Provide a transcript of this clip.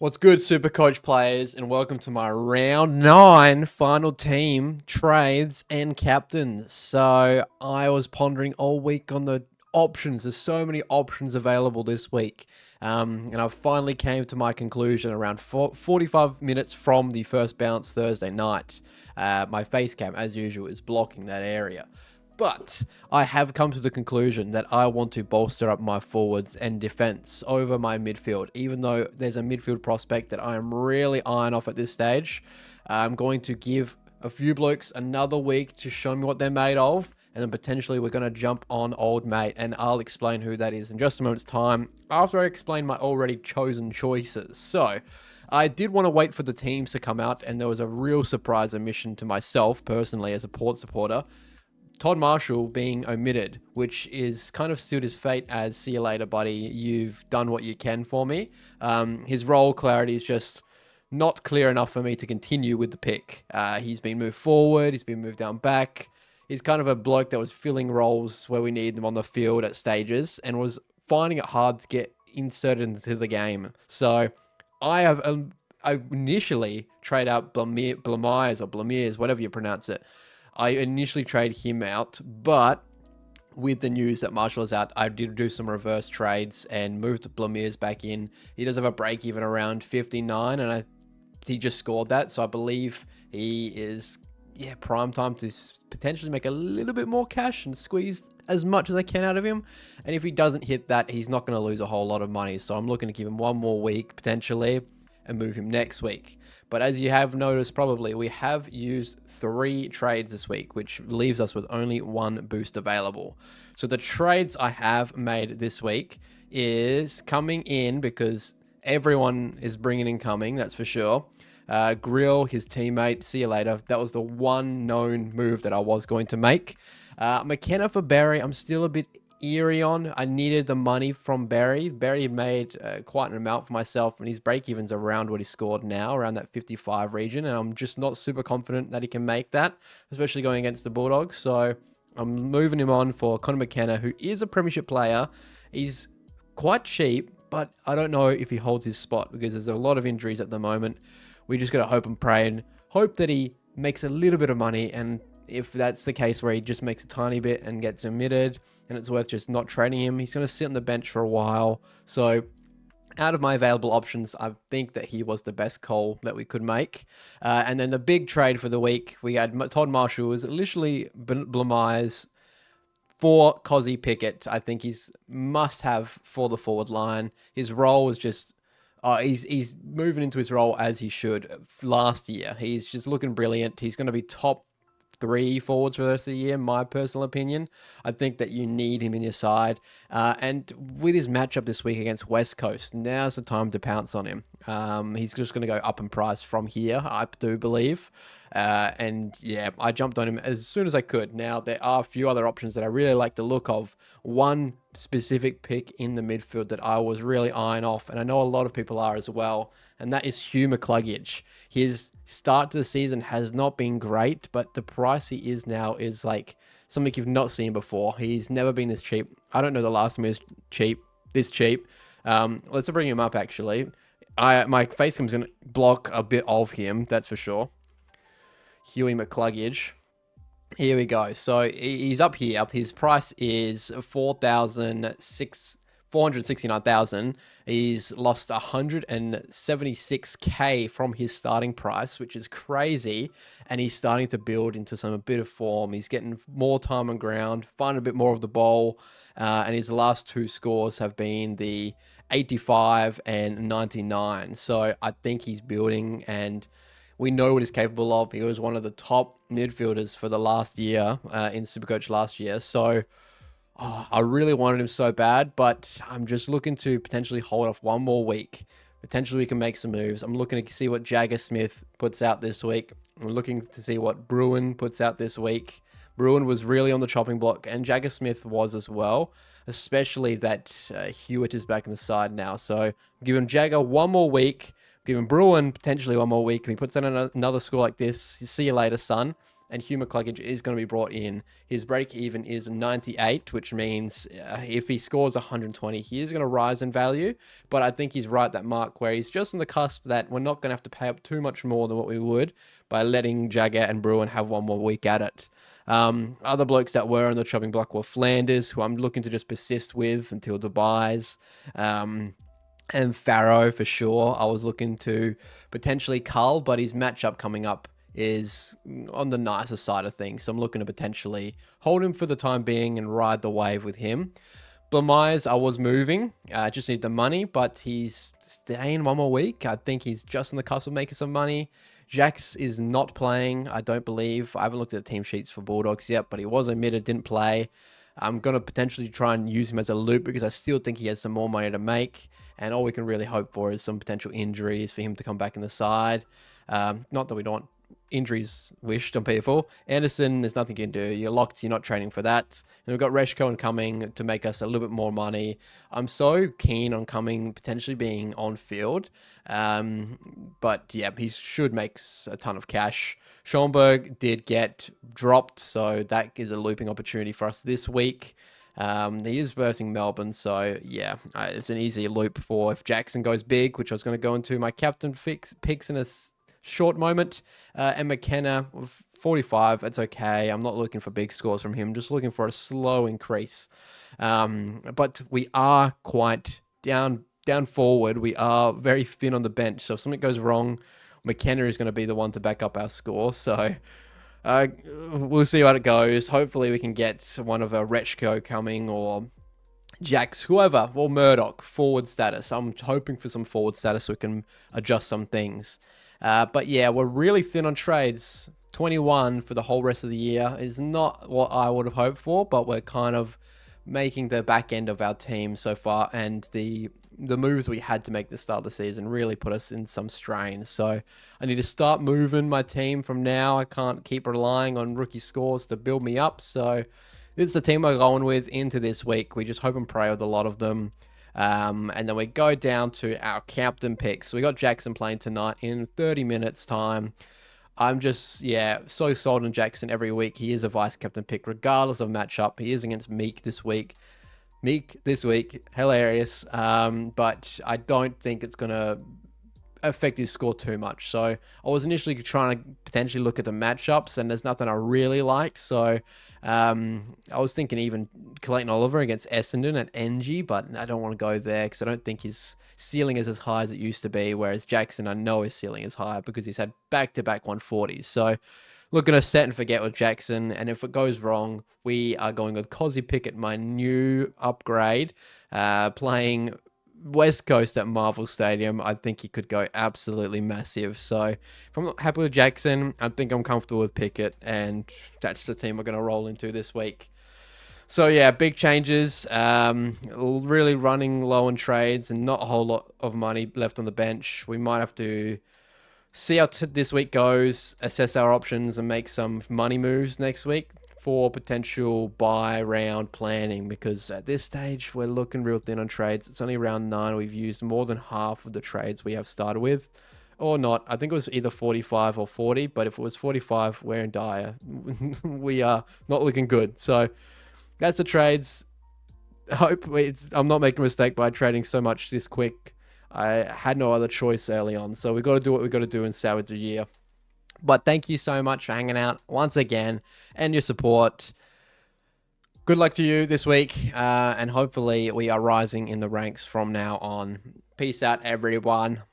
What's good, Supercoach players, and welcome to my round 9 final team trades and captains. So I was pondering all week on the options. There's so many options available this week. And I finally came to my conclusion around 45 minutes from the first bounce Thursday night. My face cam, as usual, is blocking that area. But I have come to the conclusion that I want to bolster up my forwards and defense over my midfield. Even though there's a midfield prospect that I am really eyeing off at this stage, I'm going to give a few blokes another week to show me what they're made of. And then potentially we're going to jump on old mate, and I'll explain who that is in just a moment's time after I explain my already chosen choices. So I did want to wait for the teams to come out, and there was a real surprise omission to myself personally as a Port supporter. Todd Marshall being omitted, which is kind of sealed his fate as see you later, buddy. You've done what you can for me. His role clarity is just not clear enough for me to continue with the pick. He's been moved forward. He's been moved down back. He's kind of a bloke that was filling roles where we need them on the field at stages and was finding it hard to get inserted into the game. So I initially trade out Blamiers, whatever you pronounce it. I initially trade him out, but with the news that Marshall is out, I did do some reverse trades and moved Blamiers back in. He does have a break even around 59, and he just scored that, so I believe he is prime time to potentially make a little bit more cash and squeeze as much as I can out of him. And if he doesn't hit that, he's not going to lose a whole lot of money, so I'm looking to give him one more week potentially and move him next week. But as you have noticed probably, we have used 3 trades this week, which leaves us with only 1 boost available. So the trades I have made this week is coming in because everyone is bringing in coming, that's for sure. Grill, his teammate, see you later. That was the one known move that I was going to make. McKenna for Barry, I'm still a bit eerie on. I needed the money from Barry. Barry made quite an amount for myself, and his break-even's around what he scored now, around that 55 region, and I'm just not super confident that he can make that, especially going against the Bulldogs. So I'm moving him on for Connor McKenna, who is a premiership player. He's quite cheap, but I don't know if he holds his spot because there's a lot of injuries at the moment. We just got to hope and pray and hope that he makes a little bit of money, and if that's the case where he just makes a tiny bit and gets omitted and it's worth just not trading him, he's going to sit on the bench for a while. So out of my available options, I think that he was the best call that we could make. And then the big trade for the week, we had Todd Marshall was literally Blamiers for KOZZY Pickett. I think he's must have for the forward line. His role is just he's moving into his role as he should last year. He's just looking brilliant. He's going to be top 3 forwards for the rest of the year, my personal opinion. I think that you need him in your side. And with his matchup this week against West Coast, now's the time to pounce on him. He's just going to go up in price from here, I do believe. And yeah, I jumped on him as soon as I could. Now, there are a few other options that I really like the look of. One specific pick in the midfield that I was really eyeing off, and I know a lot of people are as well, and that is Hugh McCluggage. His start to the season has not been great, but the price he is now is like something you've not seen before. He's never been this cheap. I don't know the last time he was this cheap. Let's bring him up actually. My facecam's going to block a bit of him, that's for sure. Huey McCluggage. Here we go. So he's up here. His price is 469,000. He's lost 176k from his starting price, which is crazy. And he's starting to build into a bit of form. He's getting more time on ground, finding a bit more of the ball. And his last 2 scores have been the 85 and 99. So I think he's building, and we know what he's capable of. He was one of the top midfielders for the last year in Supercoach last year. So I really wanted him so bad, but I'm just looking to potentially hold off one more week. Potentially we can make some moves. I'm looking to see what Jagger Smith puts out this week. I'm looking to see what Bruin puts out this week. Bruin was really on the chopping block, and Jagger Smith was as well, especially that Hewitt is back in the side now. So I'm giving Jagger one more week, giving Bruin potentially one more week. If he puts out another score like this, you see you later, son. and Hugh McCluggage is going to be brought in. His break even is 98, which means if he scores 120, he is going to rise in value. But I think he's right at that mark where he's just on the cusp that we're not going to have to pay up too much more than what we would by letting Jagger and Bruin have one more week at it. Other blokes that were on the chopping block were Flanders, who I'm looking to just persist with until Dubai's. And Farrow for sure. I was looking to potentially Cull, but his matchup coming up is on the nicer side of things. So I'm looking to potentially hold him for the time being and ride the wave with him. Myers, I was moving. I just need the money, but he's staying one more week. I think he's just on the cusp of making some money. Jax is not playing, I don't believe. I haven't looked at the team sheets for Bulldogs yet, but he was admitted, didn't play. I'm going to potentially try and use him as a loop because I still think he has some more money to make. And all we can really hope for is some potential injuries for him to come back in the side. Not that we don't want injuries wished on people. Anderson, there's nothing you can do. You're locked. You're not training for that. And we've got Reshko coming to make us a little bit more money. I'm so keen on coming, potentially being on field. But yeah, he should make a ton of cash. Schoenberg did get dropped, so that is a looping opportunity for us this week. He is versing Melbourne, so yeah, it's an easy loop for if Jackson goes big, which I was going to go into my captain picks in a short moment. And McKenna, 45, it's okay. I'm not looking for big scores from him, just looking for a slow increase. But we are quite down forward. We are very thin on the bench, so if something goes wrong, McKenna is going to be the one to back up our score, so... we'll see how it goes. Hopefully we can get one of a Rechko coming or Jax, whoever, or Murdoch, forward status. I'm hoping for some forward status so we can adjust some things. But yeah, we're really thin on trades. 21 for the whole rest of the year is not what I would have hoped for, but we're kind of making the back end of our team so far, and the moves we had to make the start of the season really put us in some strain. So I need to start moving my team from now. I can't keep relying on rookie scores to build me up. So this is the team we're going with into this week. We just hope and pray with a lot of them. And then we go down to our captain picks. So we got Jackson playing tonight in 30 minutes time. I'm just, so sold on Jackson every week. He is a vice captain pick regardless of matchup. He is against Meek this week. Hilarious. But I don't think it's going to affect his score too much. So I was initially trying to potentially look at the matchups, and there's nothing I really like. So I was thinking even Clayton Oliver against Essendon at NG, but I don't want to go there because I don't think his ceiling is as high as it used to be, whereas Jackson, I know his ceiling is higher because he's had back-to-back 140s. So looking to set and forget with Jackson, and if it goes wrong, we are going with KOZZY Pickett, my new upgrade, playing West Coast at Marvel Stadium. I think he could go absolutely massive. So if I'm not happy with Jackson, I think I'm comfortable with Pickett, and that's the team we're going to roll into this week. So yeah, big changes. Really running low on trades and not a whole lot of money left on the bench. We might have to see how this week goes, assess our options, and make some money moves next week for potential buy round planning, because at this stage we're looking real thin on trades. It's only round 9. We've used more than half of the trades we have started with, or not. I think it was either 45 or 40, but if it was 45, we're in dire. We are not looking good. So that's the trades. I'm not making a mistake by trading so much this quick. I had no other choice early on, so we've got to do what we've got to do and salvage the year. But thank you so much for hanging out once again and your support. Good luck to you this week, and hopefully we are rising in the ranks from now on. Peace out, everyone.